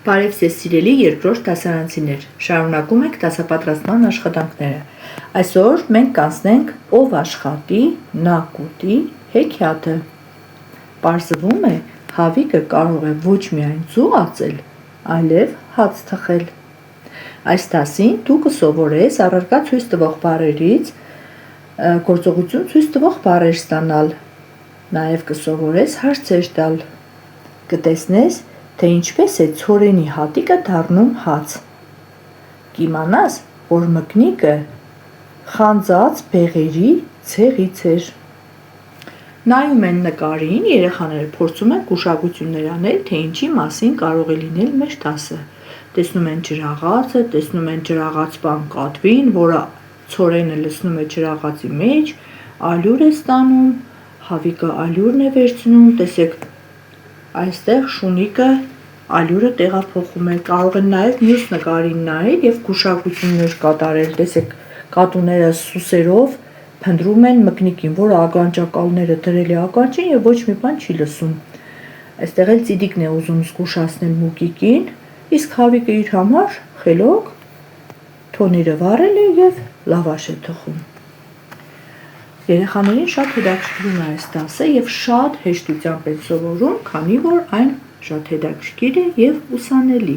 Բարև ձեզ սիրելի երկրորդ դասարանցիներ, շարունակում ենք դասապատրաստման աշխատանքները։ Այսօր մենք կանցնենք ով աշխատի, նա կուտի հեքիաթը։ Պարզվում է, Հավիկը կարող է ոչ միայն ձու ածել, այլև հաց թխել։ Այս դասին դու կսովորես առարկա ցույց տվող բառերից գործողություն ցույց տվող բառեր ստանալ, նաև կսովորես հարցեր տալ, կտեսնես, թե ինչպես է ցորենի հատիկը դառնում հաց։ Կիմանաս, որ մկնիկը խանձած բեղերի ցեղից էր։ Նայում են նկարին, երեխաները փորձում են գուշակություններ անել, թե ինչի մասին կարող է լինել մեր դասը։ Տեսնում են ջրաղացը, տեսնում են ջրաղացպան կատվին, որը ցորենը լցնում է ջրաղացի մեջ, ալյուր է ստանում, Հավիկը ալյուրն է վերցնում, տեսեք, այստեղ շունիկը ալյուրը տեղափոխում է, կարող են նաև մյուս նկարին նայել և գուշակություններ կատարել, տեսեք, կատուները սուսերով փնտրում են մկնիկին, որը ականջակալները դրել է ականջին և ոչ մի բան չի լսում։ Այստեղ էլ Ծիդիկն է ուզում զգուշացնել Մուկիկին, իսկ Հավիկը իր համար խելոք թոնիրը վառել է և լավաշ է թխում։ Երեխաներին շատ հետաքրքրում է այս դասը և շատ հեշտությամբ են սովորում, քանի որ այն շատ հետաքրքիր է և ուսանելի։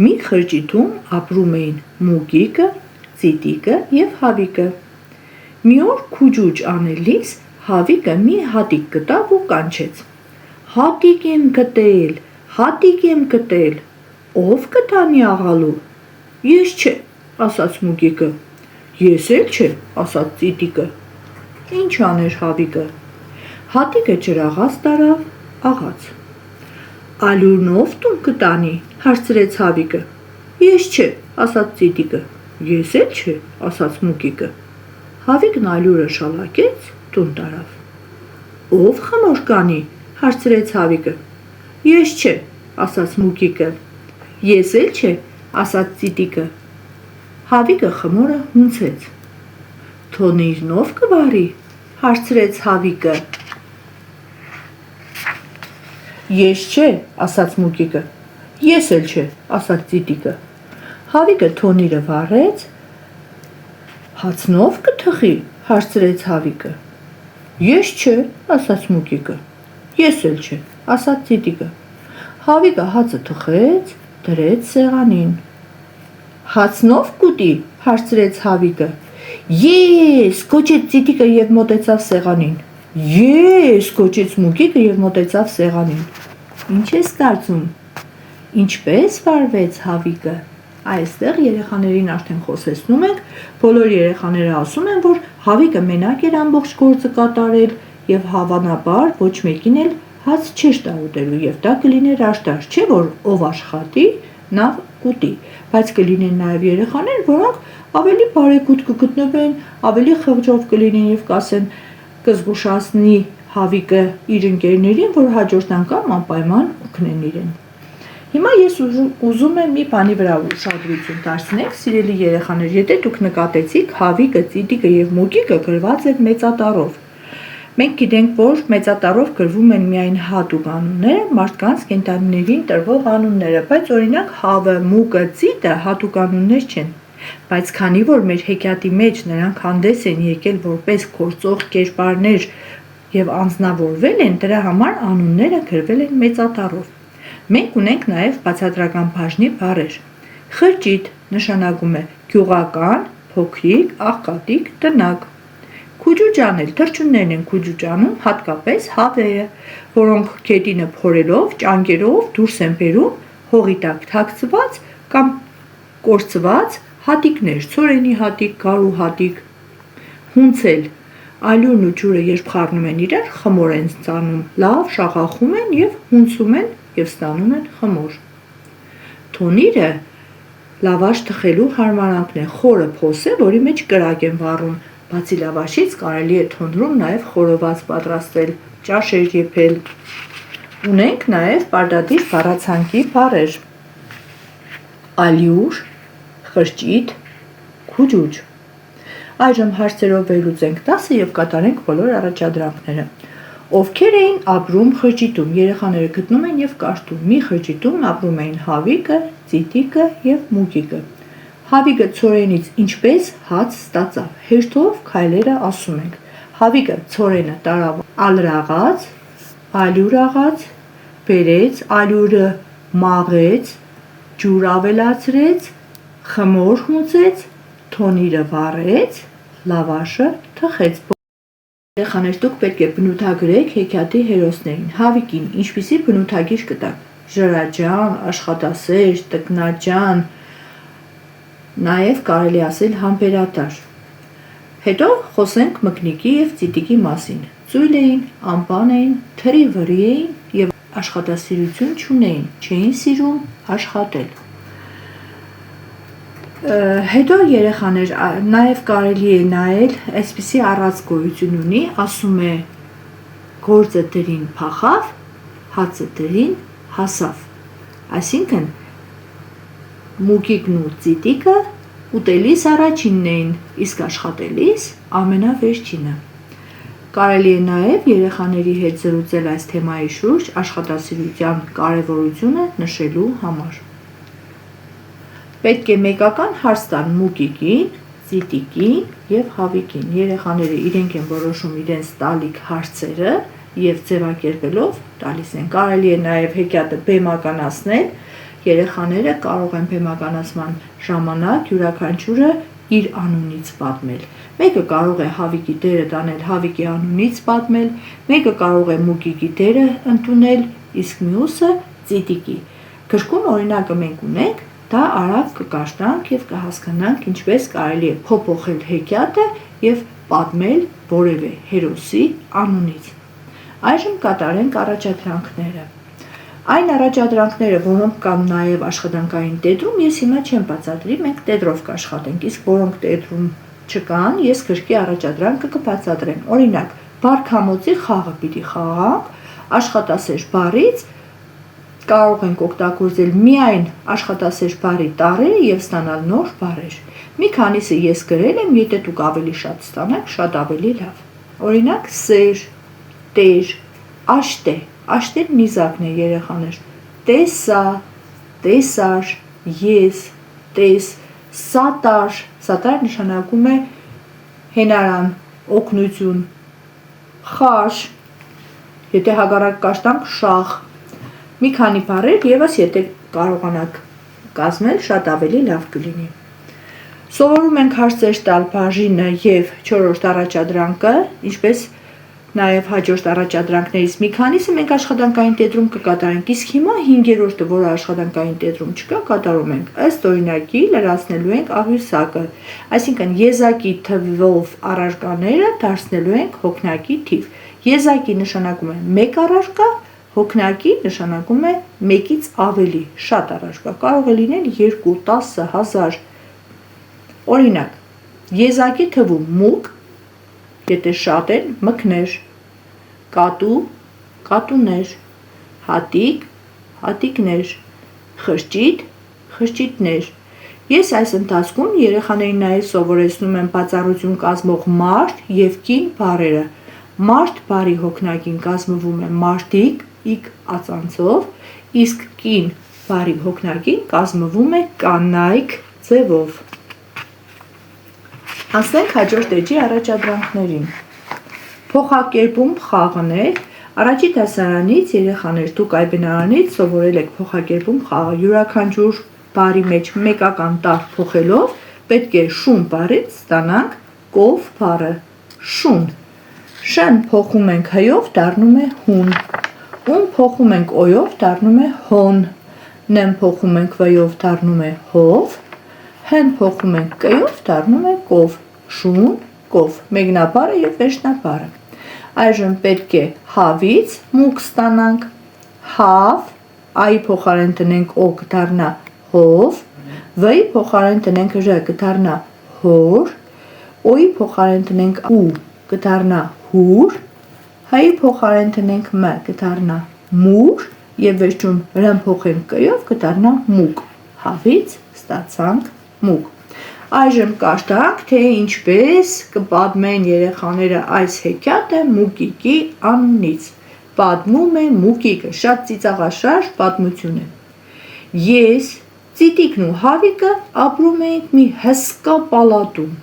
Մի խրճիթում ապրում էին Մուկիկը, Ծիդիկը և Հավիկը։ Մի օր քուջուջ անելիս Հավիկը մի հատիկ գտավ ու կանչեց. «Հատիկ եմ գտել, հատիկ եմ գտել, ով կտանի աղալու»։ «Ես չէ», ասաց Մուկիկը։ «Ես էլ չէ», ասաց Ծիդիկը։ Ինչ աներ Հավիկը։ Հատիկը ջրաղաց տարավ, աղաց։ «Ալյուրն ով տուն կտանի», հարցրեց Հավիկը։ «Ես չէ», ասաց Ծիդիկը։ «Ես էլ չէ», ասաց Մուկիկը։ Հավիկն ալյուրը շալակեց, տուն տարավ։ «Ով խմոր կանի», հարցրեց Հավիկը։ «Ես չէ», ասաց Մուկիկը։ «Ես էլ չէ», ասաց Ծիդիկը։ Հավիկը խմորը հունցեց։ «Թոնիրն ով կվարի», հարցրեց Հավիկը։ «Ես չէ», ասաց Մուկիկը։ «Ես էլ չէ», ասաց Ծիդիկը։ Հավիկը թոնիրը վառեց։ «Հացն ով կթխի», հարցրեց Հավիկը։ «Ես չէ», ասաց Մուկիկը։ «Ես էլ չէ», ասաց Ծիդիկը։ Հավիկը հացը թխեց, դրեց սեղանին։ «Հացն ով կուտի», հարցրեց Հավիկը։ «Ես», գոչեց Ծիդիկը և մոտեցավ սեղանին։ «Ես», գոչեց Մուկիկը և մոտեցավ սեղանին։ Ինչ ես կարծում, ինչպես վարվեց Հավիկը։ Այստեղ երեխաներին արդեն խոսեցնում ենք, բոլոր երեխաները ասում են, որ Հավիկը մենակ էր ամբողջ գործը կատարել և հավանաբար ոչ մեկին էլ հաց չէր տա ուտելու և դա կլիներ աշտարակ, չէ՞ որ ով աշխատի, նա կուտի, բայց կլինեն նաև երեխաներ, որոնք ավելի բարեգութ կգտնվեն, ավելի խղճով կլինեն և կասեն, կզգուշացնի Հավիկը իր ընկերներին, որ հաջորդ անգամ անպայման օգնեն իրեն։ Հիմա ես ուզում եմ մի բանի վրա ուշադրություն դարձնեք, սիրելի երեխաներ, եթե դուք նկատեցիք, Հավիկը, Ծիդիկը և Մուկիկը գրված են մեծատառով։ Մենք գիտենք, որ մեծատառով գրվում են միայն հատուկ անունները, մարդկանց, կենդանիներին տրվող անունները, բայց օրինակ Հավը, Մուկը, Ծիդը հատուկ անուններ չեն։ Բայց քանի որ մեր հեքիաթի մեջ նրանք հանդես են եկել որպես գործող կերպարներ և անձնավորվել են, դրա համար անունները գրվել են մեծատառով։ Մենք ունենք նաև բացատրական բաժնի բառեր։ Խրճիթ նշանակում է գյուղական, փոքրիկ, աղքատիկ, տնակ։ Քուջուջ անել, թռչուններն են քուջուջ անում, հատկապես հավերը, որոնք գետինը փորելով, ճանկերով դուրս են բերում հողի տակ թաքցված կամ կորցված հատիկներ, ցորենի հատիկ, գարու հատիկ։ Հունցել, ալյուրն ու ջուրը երբ խառնում են իրար, խմոր են ստանում, լավ շաղախում են և հունցում են և ստանում են խմոր։ Թոնիրը լավաշ թխելու հարմարանքն է, խորը փոս է, որի մեջ կրակ են վառում։ Բացի լավաշից կարելի է թոնրում նաև խորոված պատրաստել, ճաշեր եփել։ Ունենք նաև պարտադիր բառացանկի բառեր. ալյուր, խրճիթ, քուջուջ։ Այժմ հարցերով վերլուծենք դասը և կատարենք բոլոր առաջադրանքները։ Ովքեր էին ապրում խրճիթում, երեխաները գտնում են եւ կարդում։ Մի խրճիթում ապրում էին Հավիկը, Ծիտիկը եւ Մուկիկը։ Հավիկը ցորենից ինչպես հաց ստացավ։ Հերթով քայլերը ասում ենք։ Հավիկը ցորենը տարավ ալրաղաց, ալյուրաղաց, բերեց, ալյուրը մաղեց, ջուր ավելացրեց, խմոր հուծեց, թոնիրը վառեց, լավաշը թխեց։ Երեխաներ, դուք պետք է բնութագրեք հեքիաթի հերոսներին։ Հավիկին ինչպիսի բնութագիր կտաք։ Ժրաջան, աշխատասեր, տկնաճան, նաև կարելի ասել համբերատար։ Հետո խոսենք Մկնիկի եւ Ծիտիկի մասին։ Ծույլ էին, անպան էին, թրի վրի էին եւ աշխատասիրություն չունեին, չէին սիրում աշխատել։ Հետո երեխաներ նաև կարելի է նայել, այսպիսի առած գոյություն ունի, ասում է գործը դրին փախավ, հացը դրին հասավ։ Այսինքն Մուկիկն ու Ծիտիկը ուտելիս առաջինն էին, իսկ աշխատելիս ամենավերջինը։ Կարելի է նաև երեխաների հետ զրուցել այս թեմայի շուրջ աշխատասիրության կարևորությունը նշելու համար։ Պետք է մեկական հարց տան Մուկիկին, Ծիտիկին եւ Հավիկին։ Երեխաները իրենք են որոշում իրենց տալիք հարցերը եւ ձևակերպելով տալիս են։ Կարելի է նաեւ հեքիաթը բեմականացնել։ Երեխաները կարող են բեմականացման ժամանակ յուրաքանչյուրը իր անունից պատմել։ Մեկը կարող է Հավիկի դերը տանել Հավիկի անունից պատմել, մեկը կարող է Մուկիկի դերը ընդունել, իսկ մյուսը Ծիտիկի։ Գրքում օրինակը մենք ունենք, դա արագ կկարդանք եւ կհասկանանք ինչպես կարելի է փոփոխել հեքիաթը եւ պատմել որևէ հերոսի անունից։ Այժմ կատարենք առաջադրանքները։ Այն առաջադրանքները, որոնք կան նաև աշխատանքային տետրում, ես հիմա չեմ բացատրի, մենք տետրով կաշխատենք, իսկ որոնք տետրում չկան, ես գրքի առաջադրանքը կբացատրեմ։ Օրինակ, բարքամոցի խաղը պիտի խաղանք, աշխատասեր բառից կարող ենք օգտագործել միայն աշխատասեր բառի տառերը եւ ստանալ նոր բառեր։ Մի քանիսը ես գրել եմ, եթե դուք ավելի շատ ստանաք, շատ ավելի լավ։ Օրինակ, սեր, տեր, աշտե, աշտեր նիզակն է երեխաներ, տեսա, տեսար, ես, տես, սատար, սատար նշանակում է հենարան, օգնություն, խաշ, եթե հակառակ կաշտանք շախ, մի քանի բառեր եւս եթե կարողանաք կազմել, շատ ավելի լավ կլինի։ Սովորում ենք հարցեր տալ բաժինը եւ 4-րդ առաջադրանքը, ինչպես նաև հաջորդ առաջադրանքներից մի քանիսը մենք աշխատանքային տետրում կկատարենք, իսկ հիմա 5-րդը, որը աշխատանքային տետրում չկա, կատարում ենք։ Ըստ օրինակի լրացնելու ենք աղյուսակը, այսինքն եզակի թվով առարկաները դարձնելու ենք հոգնակի թիվ։ Եզակի նշանակում է 1 առարկա, հոգնակի նշանակում է 1-ից ավելի, շատ առարկա, կարող է լինել 2, 10, 1000։ Օրինակ, եզակի թվում մուկ, եթե շատ են, մկներ, կատու, կատուներ, հատիկ, հատիկներ, խրճիթ, խրճիթներ։ Ես այս ընթացքում երեխաներին նաև սովորեցնում եմ բացառություն կազմող մարդ եւ կին բառերը։ Մարդ բառի հոգնակին կազմվում է մարդիկ, իք ածանցով, իսկ կին բառի հոգնակին կազմվում է կանայք ձևով։ Անցնենք հաջորդ էջի առաջադրանքներին։ Փոխակերպում խաղն է։ Առաջի դասարանից երեխաներ դուք այբենարանից սովորել եք փոխակերպում խաղը։ Յուրաքանչյուր բառի մեջ մեկական տառ փոխելով պետք է շուն բառից ստանանք կով բառը։ Շուն։ Շն փոխում ենք հ-ով դառնում է հուն։ Ուն փոխում ենք օ-ով դառնում է հոն։ Նն փոխում ենք վ-ով դառնում է հով։ Հն փոխում ենք կ-ով դառնում է կով։ Շուն, կով, մեկնաբառը եւ վերջնաբառը։ Այժմ պետք է հավից մուկ ստանանք, հավ, այի փոխարեն տնենք օ կդառնա հով, վ-ի փոխարեն տնենք ռ կդառնա հոր, օ-ի փոխարեն տնենք ու կդառնա հուր, հ-ի փոխարեն տնենք մ կդառնա մուր եւ վերջում ռ փոխենք կ-ով կդառնա մուկ։ Հավից ստացանք մուկ։ Այժմ կարտանք, թե ինչպես կպատմեն երեխաները այս հեքիաթը Մուկիկի անունից։ Պատմում է Մուկիկը, շատ ծիծաղաշարժ պատմություն է։ Ես, Ծիտիկն ու Հավիկը ապրում էինք մի հսկա պալատում։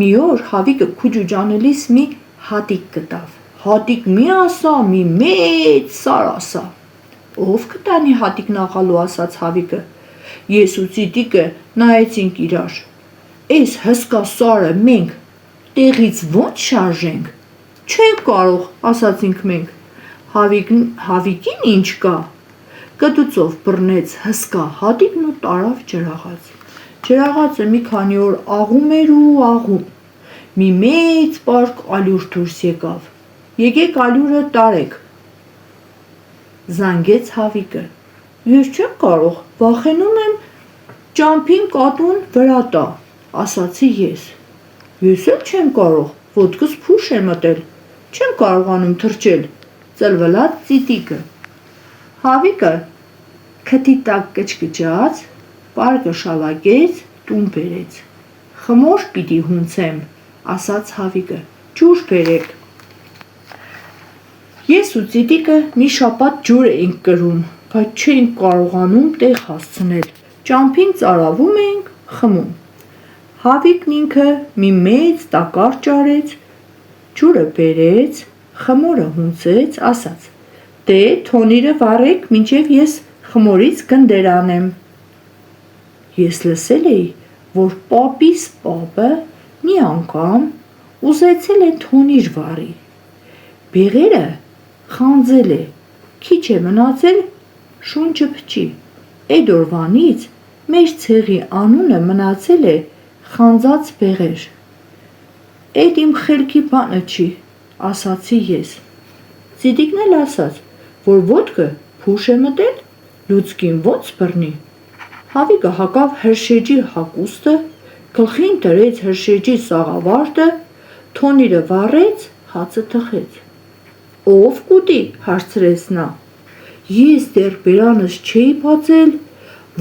Մի օր Հավիկը քուջուջանելիս մի հատիկ գտավ։ Հատիկ մի ասա, մի մեծ սար ասա։ Ով կտանի հատիկն աղալու, ասաց Հավիկը։ Ես ու Ծիտիկը նայեցինք իրար։ Էս հսկա սարը մենք տեղից ո՞նց շարժենք։ Չենք կարող, ասացինք մենք։ Հավիկին ինչ կա։ Կտուցով բռնեց հսկա հատիկն ու տարավ ջրաղաց։ Ջրաղացը մի քանի օր աղում էր ու աղում։ Մի մեծ պարկ ալյուր դուրս եկավ։ Եկեք ալյուրը տարեք։ Զանգեց Հավիկը։ Ես չեմ կարող, վախենում եմ ճամփին կատուն վրա տա, ասացի ես։ Ես էլ չեմ կարող, ոտքս փուշ է մտել, չեմ կարողանում թռչել, ծլվլաց Ծիտիկը։ Հավիկը քթի տակ կչկչաց, պարկը շալակեց, տուն բերեց։ Խմոր պիտի հունցեմ, ասաց Հավիկը, ջուր բերեք։ Ես ու Ծիտիկը մի շապատ ջուր էինք կրում, բայց չէինք կարողանում տեղ հասցնել։ Ճամփին ծարավում էինք, խմում։ Հավիկն ինքը մի մեծ տակառ ճարեց, ջուրը բերեց, խմորը հունցեց, ասաց. Դե թոնիրը վառեք, մինչև ես խմորից գնդեր անեմ։ Ես լսել էի, որ պապիս պապը մի անգամ ուզեցել է թոնիր վառի։ Բեղերը խանձել է, քիչ է մնացել շունչը փչի։ Այդ օրվանից մեր ցեղի անունը մնացել է խանձած բեղեր։ Այդ իմ խելքի բանը չի, ասացի ես։ Ծիտիկն էլ ասաց, որ ոտքը փուշ է մտել, լուցկին ոնց բռնի։ Հավիկը հակավ հրշեջի հագուստը, գլխին դրեց հրշեջի սաղավարտը, թոնիրը վառեց, հացը թխեց։ Ով կուտի, հարցրեց նա։ Ես դեռ բերանս չէի բացել,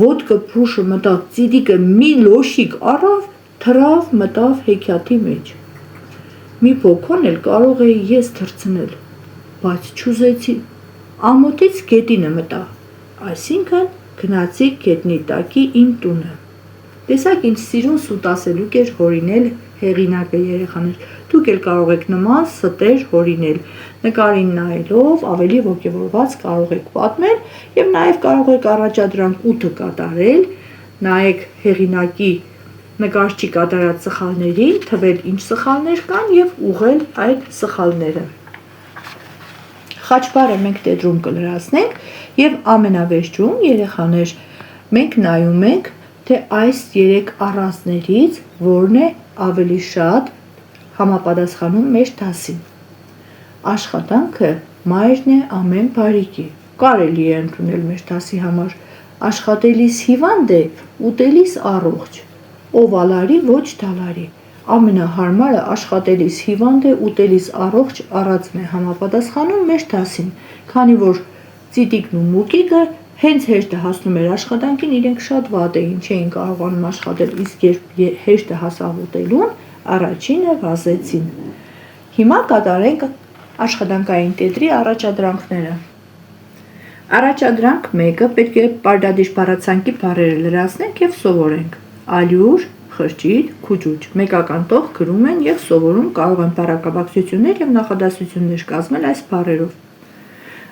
ոտքը փուշը մտավ, Ծիտիկը մի լոշիկ առավ, թռավ մտավ հեքիաթի մեջ։ Մի փոքոն էլ կարող էի ես թռցնել, բայց չուզեցի։ Ամոթից գետինը մտա, այսինքն գնացի գետնի տակի իմ տունը։ Տեսակ ինչ սիրուն սուտ ասելուկ էր հորինել հեղինակը երեխաներ։ Դուք էլ կարող եք նման ստեր հորինել։ Նկարին նայելով ավելի ոգևորված կարող եք պատմել եւ նաեւ կարող եք առաջադրանք 8-ը կատարել, նայեք հեղինակի նկարչի կատարած սխալներին, թվել ինչ սխալներ կան եւ ուղղել այդ սխալները։ Խաչբարը մենք տետրում կլրացնենք եւ ամենավերջում երեխաներ մենք նայում ենք թե այս 3 առանցներից որն է ավելի շատ համապատասխանում մեր դասին։ Աշխատանքը մայրն է ամեն բարիքի։ Կարելի է ընդունել մեր դասի համար։ Աշխատելիս հիվանդ է, ուտելիս առողջ։ Ով ալարի ոչ դալարի։ Ամենահարմարը աշխատելիս հիվանդ է, ուտելիս առողջ առածն է համապատասխանում մեր դասին, քանի որ Ծիտիկն ու Մուկիկը հենց հեշտը հասնում էր աշխատանքին, իրենք շատ վատ էին, չէին կարողանում աշխատել, իսկ երբ հեշտը հասավ ուտելուն, առաջինը վազեցին։ Հիմա կատարենք աշխատանքային տետրի առաջադրանքները։ Առաջադրանք 1-ը պետք է պարտադիր բառացանկի բառերը լրացնենք եւ սովորենք։ Ալյուր, խրճիթ, քուջուջ մեկական տող գրում են եւ սովորում կարող են բառակաբակցություններ եւ նախադասություններ կազմել այս բառերով։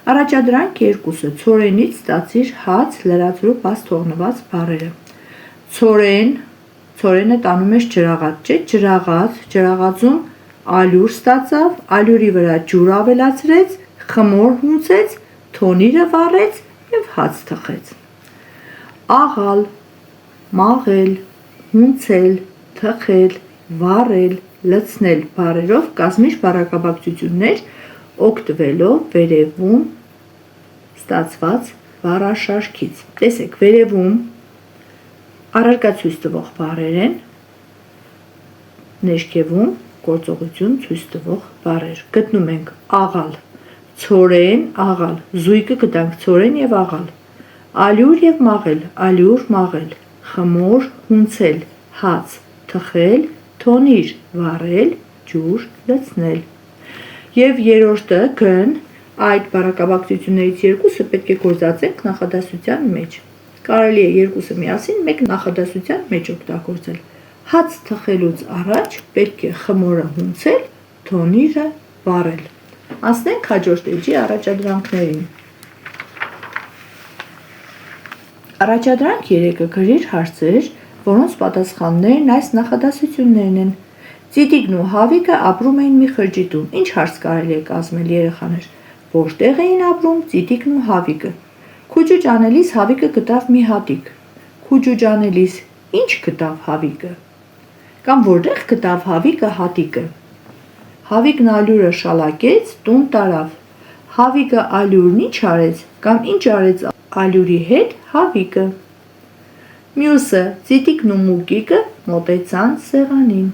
Առաջադրանք 2-ը ցորենից ստացիր հաց լրացրու բաց թողնված բառերը։ Ցորենը տանում ես ջրաղաց, չէ՞, ջրաղաց, ջրաղացում ալյուր ստացավ, ալյուրի վրա ջուր ավելացրեց, խմոր հունցեց, թոնիրը վառեց եւ հաց թխեց։ Աղալ, մաղել, հունցել, թխել, վառել, լցնել բառերով կազմիր բառակաբակցություններ օգտվելով վերևում ստացված բառաշարքից։ Տեսեք, վերևում առարկա ցույց տվող բառեր են, ներքևում գործողություն ցույց տվող բառեր։ Գտնում ենք աղալ, ցորեն, աղալ, զույգը կտանք ցորեն եւ աղալ, ալյուր եւ մաղել, ալյուր, մաղել, խմոր, հունցել, հաց, թխել, թոնիր, վառել, ջուր, լցնել։ Եվ երրորդը G-ն, այդ բառակապակցություններից երկուսը պետք է գործածենք նախադասության մեջ։ Կարելի է երկուսը միասին մեկ նախադասության մեջ օգտագործել։ Հաց թխելուց առաջ պետք է խմորը հունցել, թոնիրը վառել։ Անցնենք հաջորդ էջի առաջադրանքներին։ Առաջադրանք 3-ը գրիր հարցեր, որոնց պատասխաններն այս նախադասություններն են։ Ծիտիկն ու Հավիկը ապրում էին մի խրճիթում։ Ինչ հարց կարելի է կազմել երեխաներ։ Որտեղ էին ապրում Ծիտիկն ու Հավիկը։ Քուջուջ անելիս Հավիկը գտավ մի հատիկ։ Քուջուջ անելիս ինչ գտավ Հավիկը։ Կամ որտեղ գտավ Հավիկը հատիկը։ Հավիկն ալյուրը շալակեց, տուն տարավ։ Հավիկը ալյուրն ինչ արեց, կամ ինչ արեց ալյուրի հետ Հավիկը։ Մյուսը Ծիտիկն ու Մուկիկը մոտեցան սեղանին։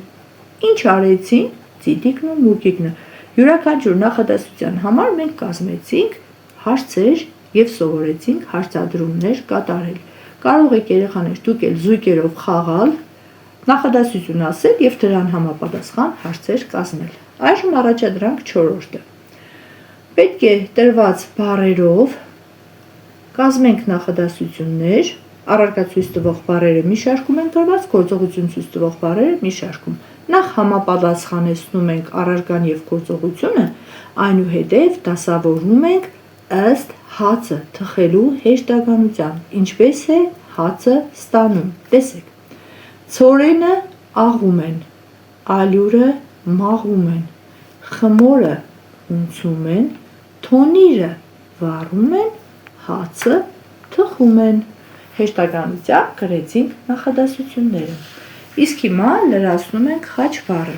Ինչ արեցին Ծիտիկն ու Մուկիկը։ Յուրաքանչյուր նախադասության համար մենք կազմեցինք հարցեր եւ սովորեցինք հարցադրումներ կատարել։ Կարող եք երեխաներ դուք էլ զույգերով խաղալ, նախադասություն ասել եւ դրան համապատասխան հարցեր կազմել։ Այժմ առաջադրանք 4-ը։ Պետք է տրված բառերով կազմենք նախադասություններ, առարկա ցույց տվող բառերը մի շարքում են գրված, գործողություն ցույց տվող բառերը մի շարքում։ Նախ համապատասխանեցնում ենք առարկան եւ գործողությունը, այնուհետեւ դասավորում ենք ըստ հացը թխելու հեշտականության, ինչպես է հացը ստանում։ Տեսեք։ Ցորենը աղում են, ալյուրը մաղում են, խմորը հունցում են, թոնիրը վառում են, հացը թխում են։ Հեշտականությամբ գրեցինք նախադասությունները։ Իսկ հիմա լրացնում ենք խաչ բառը։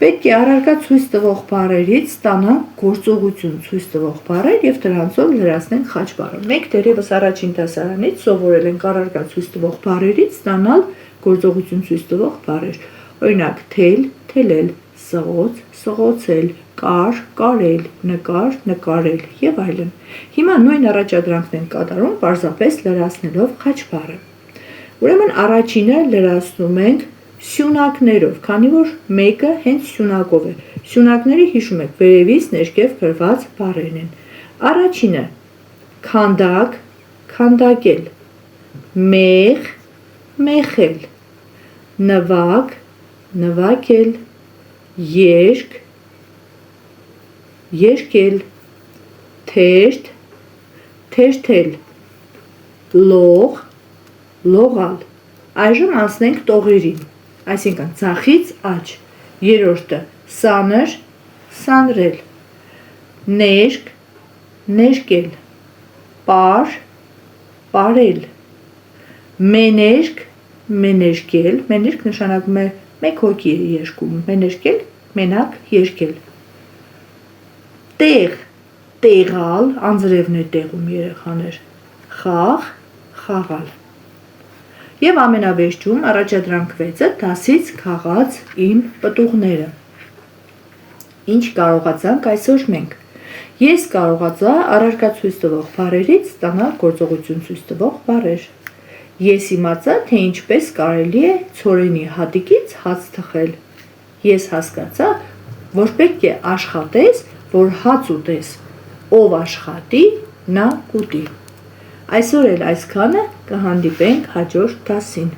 Պետք է առարկա ցույց տվող բառերից ստանանք գործողություն ցույց տվող բառեր եւ դրանցով լրացնենք խաչ բառը։ Մենք դերևս առաջին դասարանից սովորել ենք առարկա ցույց տվող բառերից ստանալ գործողություն ցույց տվող բառեր։ Օրինակ թել, թելել, սղոց, սղոցել, կար, կարել, նկար, նկարել եւ այլն։ Հիմա նույն առաջադրանքն ենք կատարում պարզապես լրացնելով խաչ բառը։ Ուրեմն առաջինը լրացնում ենք սյունակներով, քանի որ մեկը հենց սյունակով է։ Սյունակները հիշում եք, վերևից ներքև գրված բառերն են։ Առաջինը քանդակ, քանդակել, մեղ, մեխել, նվակ, նվակել, երկ, երկել, թերթ, թերթել, լող, լողալ։ Այժմ անցնենք տողերին, այսինքն ձախից աջ։ Երրորդը սանր, սանրել, ներկ, ներկել, պար, պարել, մեներկ, մեներկել, մեներկ նշանակում է մեկ հոգի է երգում, մեներկել, մենակ երգել, տեղ, տեղալ, անձրևն է տեղում երեխաներ, խաղ, խաղալ։ Եվ ամենավերջում առաջադրանք 6-ը դասից քաղած իմ պտուղները։ Ինչ կարողացանք այսօր մենք։ Ես կարողացա առարկա ցույց տվող բառերից ստանալ գործողություն ցույց տվող բառեր։ Ես իմացա, թե ինչպես կարելի է ցորենի հատիկից հաց թխել։ Ես հասկացա, որ պետք է աշխատես, որ հաց ուտես։ Ով աշխատի, նա կուտի։ Այսօր էլ այսքանը, կհանդիպենք հաջորդ դասին։